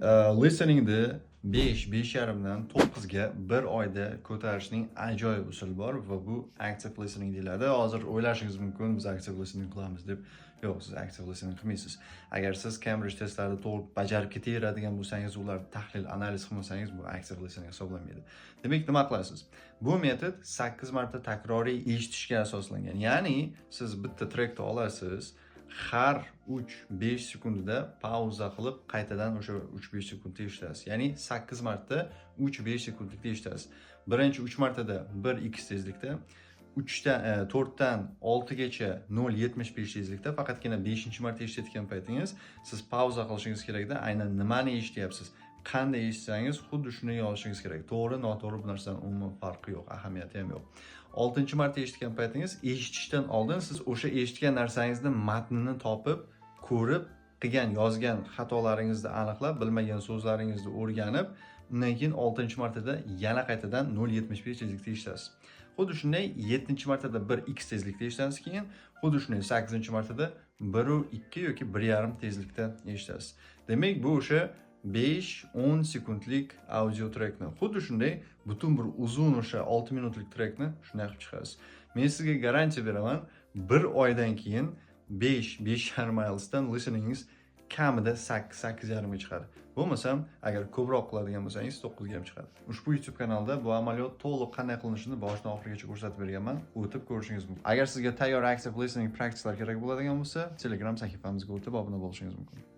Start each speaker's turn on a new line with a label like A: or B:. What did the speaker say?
A: Listeningni 5-5,5 dan 9 ga bir oyda ko'tarishning ajoyib usuli bor va bu active listening deyiladi. Hozir o'ylashingiz mumkin, biz active listening qilamiz deb. Yo'q, siz active listening qilmaysiz. Agar siz Cambridge testlarida to'liq bajarib ketaveradigan bo'lsangiz, ular tahlil, analiz qilmasangiz, bu active listening hisoblanmaydi. Demak, nima qilasiz? Bu metod 8 marta takroriy eshitishga asoslangan. Ya'ni siz bitta trackni olasiz, har 3-5 sekundda pauza qilib qaytadan o'sha 3-5 sekundda eshitasiz. Ya'ni 8 marta 3-5 sekundlikda eshitasiz. Birinchi 3 martada 1x tezlikda, 4dan 6 gacha 0.75 tezlikda, faqatgina 5-marta eshitayotgan paytingiz siz pauza qilishingiz kerakda, aynan nimani eshityapsiz, qanday eshitsangiz xuddi shuni yozishingiz kerak. To'g'ri, noto'g'ri bu narsadan umuman farqi yo'q, ahamiyati ham yo'q. 6-marta eshitgan paytingiz, eshitishdan oldin siz o'sha eshitgan narsangizni matnini topib, ko'rib, qilgan, yozgan xatolaringizni aniqlab, bilmagan so'zlaringizni o'rganib, undan keyin 6-martada yana qaytadan 0.75 tezlikda eshitasiz. Xuddi shunday 7-martada 1x tezlikda eshitasiz, keyin xuddi shunday 8-martada 1.2 yoki 1.5 tezlikda eshitasiz. Demak, bu o'sha 5-10 sekundlik audio trackni, xuddi shunday butun bir uzun o'sha 6 minutlik trackni shunday qilib chiqasiz. Men sizga garantiya beraman, bir oydan keyin 5-5,5 milesdan listeningiz kamida 8,5 ga chiqadi. Bo'lmasam, agar ko'proq qiladigan bo'lsangiz 9 ga ham chiqadi. Ushbu YouTube kanalda bu amaliyot to'liq qanday qilinishini boshidan oxirigacha ko'rsatib berganman. O'tib ko'rishingiz mumkin. Agar sizga tayyor active listening practicelar kerak bo'ladigan bo'lsa, Telegram sahifamizga o'tib obuna bo'lishingiz mumkin.